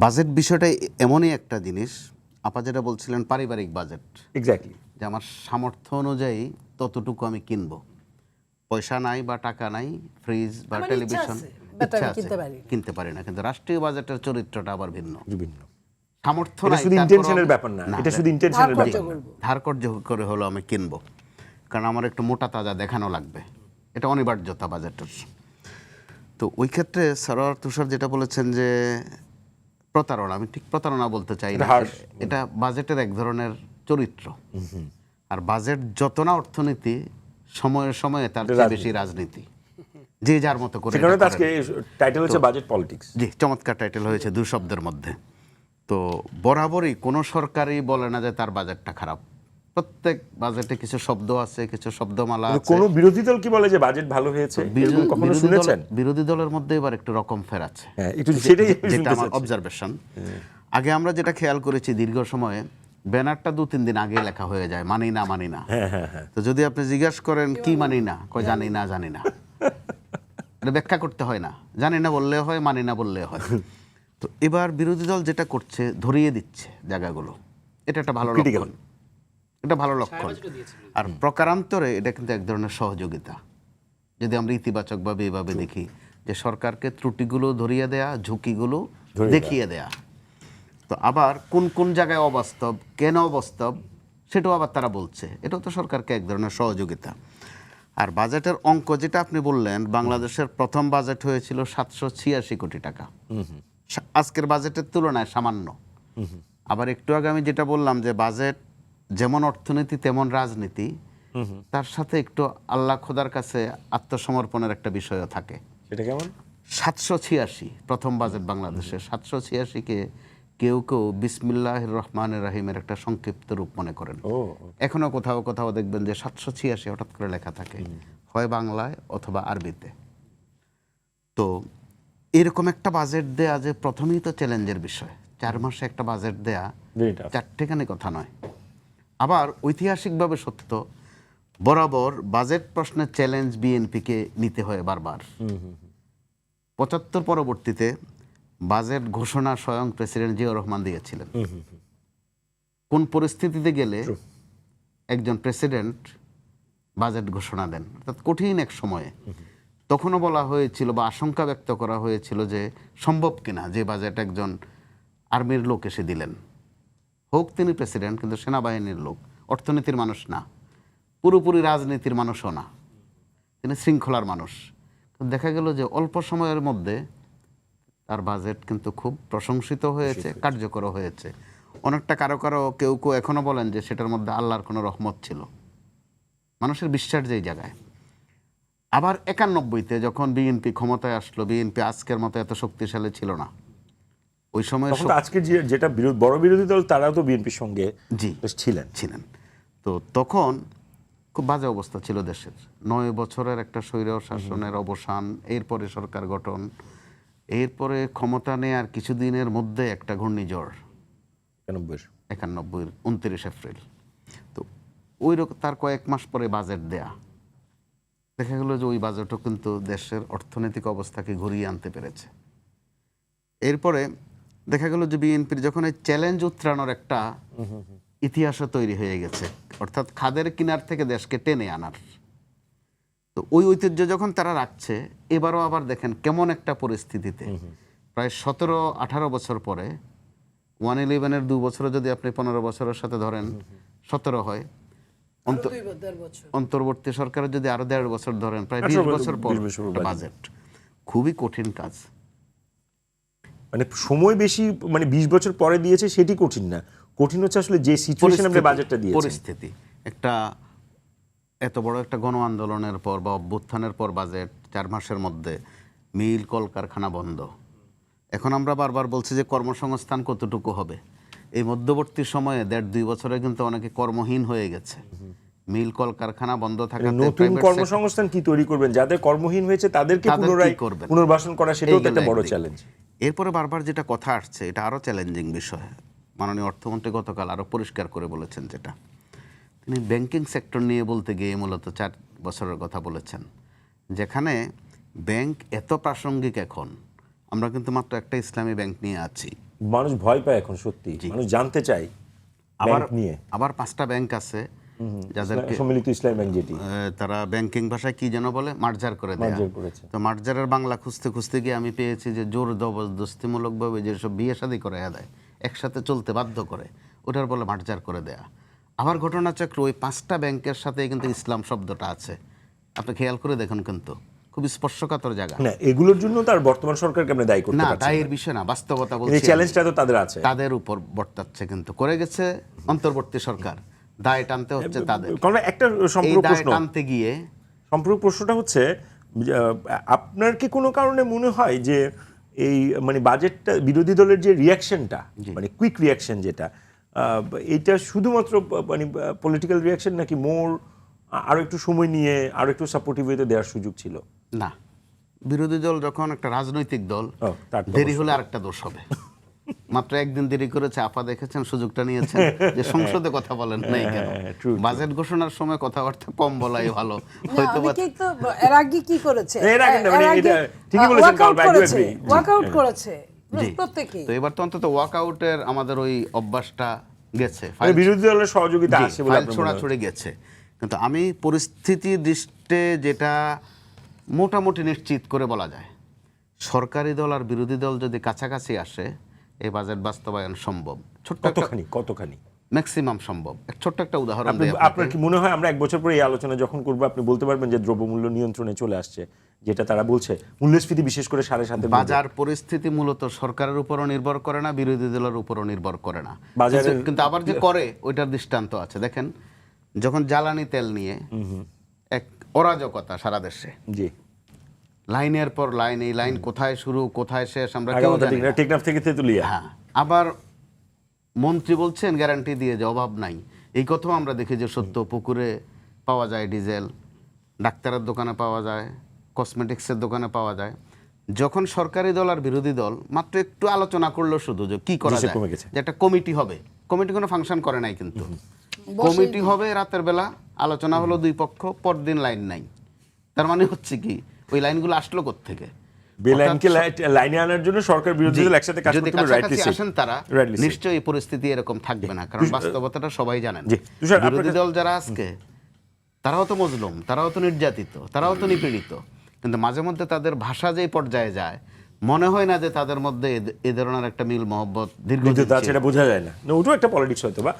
Budget বিষয়টা এমনই একটা জিনিস, আপা যেটা বলছিলেন পারিবারিক বাজেট, এক্স্যাক্টলি, যে আমার সামর্থ্য অনুযায়ী ততটুকু আমি কিনবো। পয়সা নাই বা টাকা নাই, ফ্রিজ বা আমার টেলিভিশন ইচ্ছা ইচ্ছা আছে, আছে, কিনতে পারি। কিনতে পারি না। কিন্তু রাষ্ট্রীয় বাজেটের চরিত্রটা আবার ভিন্ন। ভিন্ন। সামর্থ্য এটা নাই, শুধু তারপরও ইন্টেনশনের ব্যাপার না, এটা শুধু ইন্টেনশনের ধার ব্যাপার খরচা না। করবো। ধার কর্য করে হলো আমি কিনবো, কারণ আমার একটু মোটা তাজা দেখানো লাগবে। এটা অনিবার্যতা বাজেটের। তো ওই ক্ষেত্রে সরোয়ার তুষার যেটা বলেছেন যে প্রতারণা, আমি ঠিক প্রতারণা বলতে চাই না, এটা harsh। এটা বাজেটের এক ধরনের চরিত্র। আর বাজেট যত না অর্থনীতি, সময়ে সময়ে তার চেয়ে বেশি রাজনীতি, যে যার মতো করে সে কারণে এটা তো আজকে করেন। টাইটেল হচ্ছে বাজেট পলিটিক্স। জি, চমৎকার টাইটেল হয়েছে দুই শব্দের মধ্যে। তো বরাবরই কোনো সরকারই বলে না যে তার বাজেটটা খারাপ। প্রত্যেক বাজেটে কিছু শব্দ আছে, কিছু শব্দমালা আছে। কোন বিরোধী দল কি বলে যে বাজেট ভালো হয়েছে? এরকম কখনো শুনেছেন? বিরোধী দলের মধ্যে এবার একটু রকম ফের আছে, হ্যাঁ, একটু সেটাই আমি যেটা শুনতে আমার চাচ্ছি। অবজারভেশন। আগে আমরা যেটা খেয়াল করেছি দীর্ঘ সময়ে, ব্যানারটা 2-3 দিন আগে লেখা হয়ে যায়, মানি না মানি না। তো যদি আপনি জিজ্ঞাসা করেন কি মানি না, কয় জানি না জানি না। এটা ব্যাখ্যা করতে হয় না, জানি না বললে হয়, মানি না বললে হয়। তো এবার বিরোধী দল যেটা করছে, ধরিয়ে দিচ্ছে জায়গাগুলো। এটা একটা ভালো লক্ষণ, এটা ভালো লক্ষণ। আর প্রকারান্তরে এটা কিন্তু এক ধরনের সহযোগিতা, যদি আমরা ইতিবাচকভাবে এভাবে দেখি, যে সরকারকে ত্রুটিগুলো ধরিয়ে দেয়া, ঝুঁকিগুলো দেখিয়ে দেয়া। তো আবার কোন কোন জায়গায় অবাস্তব, কেন অবাস্তব, সেটাও আবার তারা বলছে। এটাও তো সরকারকে এক ধরনের সহযোগিতা। আর বাজেটের অঙ্ক যেটা আপনি বললেন, বাংলাদেশের প্রথম বাজেট হয়েছিল 786 কোটি টাকা, আজকের বাজেটের তুলনায় সামান্য। আবার একটু আগে আমি যেটা বললাম যে বাজেট যেমন অর্থনীতি তেমন রাজনীতি, তার সাথে একটু আল্লাহ খোদার কাছে আত্মসমর্পণের একটা বিষয়ও থাকে। সেটা কেমন? 786 প্রথম বাজেট বাংলাদেশের, 786-কে কেউ কেউ বিসমিল্লাহির রহমানির রহিমের একটা সংক্ষিপ্ত রূপ মনে করেন। এখনো কোথাও কোথাও দেখবেন যে 786 হঠাৎ করে লেখা থাকে, হয় বাংলায় অথবা আরবিতে। তো এরকম একটা বাজেট দেয়া যে প্রথমেই তো চ্যালেঞ্জের বিষয়। 4 মাসে একটা বাজেট দেয়া চারটেখানি কথা নয়। আবার ঐতিহাসিকভাবে সত্য, বরাবর বাজেট প্রশ্নের চ্যালেঞ্জ বিএনপিকে নিতে হয় বারবার। 75 পরবর্তীতে বাজেট ঘোষণা স্বয়ং প্রেসিডেন্ট জিয়াউর রহমান দিয়েছিলেন। কোন পরিস্থিতিতে গেলে একজন প্রেসিডেন্ট বাজেট ঘোষণা দেন, অর্থাৎ কঠিন এক সময়ে, তখনও বলা হয়েছিল বা আশঙ্কা ব্যক্ত করা হয়েছিল যে সম্ভব কিনা যে বাজেট একজন আর্মির লোক এসে দিলেন, হোক তিনি প্রেসিডেন্ট কিন্তু সেনাবাহিনীর লোক, অর্থনীতির মানুষ না, পুরোপুরি রাজনীতির মানুষও না, তিনি শৃঙ্খলার মানুষ। দেখা গেল যে অল্প সময়ের মধ্যে তার বাজেট কিন্তু খুব প্রশংসিত হয়েছে, কার্যকর হয়েছে। অনেকটা কারো কারো কেউ কেউ এখনো বলেন যে সেটার মধ্যে আল্লাহর কোনো রহমত ছিল, মানুষের বিশ্বাস যেই জায়গায়। আবার 91-তে যখন বিএনপি ক্ষমতায় আসলো, বিএনপি আজকের মতো এত শক্তিশালী ছিল না ওই সময়। আজকে যেটা বড় বিরোধী দল, তারাও তো বিএনপির সঙ্গে ছিলেন। তো তখন খুব বাজে অবস্থা ছিল দেশের। 9 বছরের একটা স্বৈর শাসনের অবসান, এরপরে সরকার গঠন, এরপরে ক্ষমতা নেয়ার কিছুদিনের মধ্যে একটা ঘূর্ণিঝড় 91-এর 29 এপ্রিল। তো ওই তার কয়েক মাস পরে বাজেট দেয়া, দেখা গেল যে ওই বাজেটও কিন্তু দেশের অর্থনৈতিক অবস্থাকে ঘুরিয়ে আনতে পেরেছে। এরপরে দেখা গেল যে বিএনপির যখন এই চ্যালেঞ্জ উত্তরানোর একটা ইতিহাসও তৈরি হয়ে গেছে, অর্থাৎ খাদের কিনার থেকে দেশকে টেনে আনার। তো ওই ঐতিহ্য যখন তারা রাখছে, এবারও আবার দেখেন কেমন একটা পরিস্থিতিতে, প্রায় 17-18 বছর পরে, 111-এর 2 বছরে যদি আপনি 15 বছরের সাথে ধরেন 17 হয়, অন্তর্বর্তী সরকারের যদি আরো 1.5 বছর ধরেন, প্রায় 20 বছর পর বাজেট। খুবই কঠিন কাজ। মানে সময় বেশি, মানে 20 বছর পরে দিয়েছে সেটি কঠিন না, কঠিন হচ্ছে আসলে যে সিচুয়েশনে আমরা বাজেটটা দিয়েছি, পরিস্থিতি। একটা এত বড় একটা গণ আন্দোলনের পর বা অভ্যুত্থানের পর বাজেট 4 মাসের মধ্যে, মিল কলকারখানা বন্ধ। এখন আমরা বারবার বলছি যে কর্মসংস্থান কতটুকু হবে। এই মধ্যবর্তী সময়ে 1.5-2 বছরে কিন্তু অনেকে কর্মহীন হয়ে গেছে। মিল কলকারখানা বন্ধ থাকাতে নতুন কর্মসংস্থান কি তৈরি করবেন? যাদের কর্মহীন হয়েছে তাদেরকে পুনর্বাসন করা, সেটাও তো একটা বড় চ্যালেঞ্জ। এরপরে বারবার যেটা কথা আসছে, এটা আরো চ্যালেঞ্জিং বিষয়। মাননীয় অর্থমন্ত্রী গতকাল আরো পরিষ্কার করে বলেছেন, যেটা তিনি ব্যাংকিং সেক্টর নিয়ে বলতে গিয়ে মূলত 4 বছরের কথা বলেছেন, যেখানে ব্যাংক এত প্রাসঙ্গিক। এখন আমরা কিন্তু মাত্র একটা ইসলামী ব্যাংক নিয়ে আছি, মানুষ ভয় পায় এখন, সত্যি মানুষ জানতে চায় আবার ব্যাংক নিয়ে। আবার 5টা ব্যাংক আছে যাদেরকে সম্মিলিত ইসলামী ব্যাংক, যেটি তারা ব্যাংকিং ভাষায় কি যেন বলে, মার্জার করে দেয়া। মার্জার করেছে। তো মার্জারের বাংলা খুঁজতে খুঁজতে গিয়ে আমি পেয়েছি যে জোর জবরদস্তিমূলকভাবে যেসব বিয়ে শাদী করে দেয়, একসাথে চলতে বাধ্য করে, ওটার বলে মার্জার করে দেয়া। আবার ঘটনাচক্র ওই 5টা ব্যাংকের সাথে কিন্তু ইসলাম শব্দটা আছে, আপনি খেয়াল করে দেখুন, কিন্তু খুব স্পর্শকাতর জায়গা। না, এগুলোর জন্য তার বর্তমান সরকারকে আমরা দায়ী করতে না, পারছি দায়ের বিষয় না, বাস্তবতা এই বলছি। চ্যালেঞ্জটা তো তাদের আছে, তাদের উপর বর্তাচ্ছে, কিন্তু করে গেছে অন্তর্বর্তী সরকার, দায় টানতে হচ্ছে তাদের। কারণ একটা এই সম্পূর্ণ দায় প্রশ্ন, টানতে গিয়ে সম্পূর্ণ প্রশ্নটা হচ্ছে আপনার কি কোনো কারণে মনে হয় যে এই মানে বাজেটটা বিরোধী দলের যে রিয়াকশনটা, মানে কুইক রিয়াকশন যেটা, এটা শুধুমাত্র মানে পলিটিক্যাল রিয়াকশন, নাকি মোর আরো একটু সময় নিয়ে আরো একটু সাপোর্টিভ ওয়েতে দেওয়ার সুযোগ ছিল? না, বিরোধী দল যখন একটা রাজনৈতিক দল, তার তো দেরি হলে আরেকটা দোষ হবে। মাত্র একদিন দেরি করেছে, আপা দেখেছেন, সুযোগটা নিয়েছেন যে সংসদে কথা বলেন নাই কেন। বাজেট ঘোষণার সময় কথাবার্তা কম বলাই ভালো। হয়তো অনেকেই তো এর আগে কি করেছে, এর আগে না, মানে এটা ঠিকই বলেছেন, কারণ I do agree। ওয়ার্কআউট করেছে জি। প্রত্যেকেই। তো এবার তো অন্তত ওয়াকআউটের আমাদের ওই অভ্যাসটা গেছে, মানে বিরোধী দলের সহযোগিতা আছে বলে ফাইল আপনার মনে হয়? ছোড়াছড়ি গেছে। কিন্তু আমি পরিস্থিতি দৃষ্টে যেটা মোটামুটি নিশ্চিত করে বলা যায়, সরকারি দল আর বিরোধী দল যদি কাছাকাছি আসে, এই বাজেট বাস্তবায়ন সম্ভব। কতখানি ম্যাক্সিমাম সম্ভব। ছোট্ট একটা উদাহরণ আপনি- দিই আপনাকে। আপনার কি মনে হয় আমরা 1 বছর পরে এই আলোচনা যখন করবো, আপনি বলতে পারবেন যে দ্রব্যমূল্য নিয়ন্ত্রণে চলে আসছে, যেটা তারা বলছে মূল্যস্ফীতি বিশেষ করে 7.5 বাজার পরিস্থিতি মূলত সরকারের উপরও নির্ভর করে না, বিরোধী দলের উপরও নির্ভর করে না। বাজারের- কিন্তু আবার যে করে, ওইটার দৃষ্টান্ত আছে। দেখেন, যখন জ্বালানি তেল নিয়ে এক অরাজকতা সারা দেশে, জি, লাইনের পর লাইন, এই লাইন কোথায় শুরু কোথায় শেষ আমরা কেউ আগামী জানি না। টেকনাফ থেকে তেতুলিয়া। হ্যাঁ, আবার মন্ত্রী বলছেন গ্যারান্টি দিয়ে যে অভাব নাই। এই কথাও আমরা দেখি যে সত্য, পুকুরে পাওয়া যায় ডিজেল, ডাক্তারের দোকানে পাওয়া যায়, কসমেটিক্সের দোকানে পাওয়া যায়। যখন সরকারি দল আর বিরোধী দল মাত্র একটু আলোচনা করলো শুধু যে কি করা হিসেব যায়, কমে গেছে। যে একটা কমিটি হবে, কমিটি কোনো ফাংশন করে নাই, কিন্তু কমিটি হবে রাতের বেলা, আলোচনা হলো দুই পক্ষ, পরদিন লাইন নাই। তার মানে হচ্ছে কি, ওই লাইনগুলো আসলো কোত্থেকে? বেলাইনকে লাইনে আনার জন্য সরকার বিরোধী দল একসাথে কাজ যদি করতে হবে, কাছাকাছি রাইটলি আসেন তারা, Rightly said। নিশ্চয়ই এই পরিস্থিতি এরকম থাকবে না, কারণ বাস্তবতাটা সবাই জানেন। জি, তুষার, আপনার বিরোধী কাছে- দল যারা আজকে, তারাও তো মজলুম, তারাও তো নির্যাতিত, তারাও তো নিপীড়িত, কিন্তু মাঝে মধ্যে তাদের ভাষা যেই পর্যায়ে যায়, মনে হয় না যে তাদের মধ্যে এ ধরনের একটা মিল মহব্বত দীর্ঘদিন বিদ্যুৎ আছে, ছিল। এটা বোঝা যায় না। ওটাও একটা পলিটিক্স হয়তো বা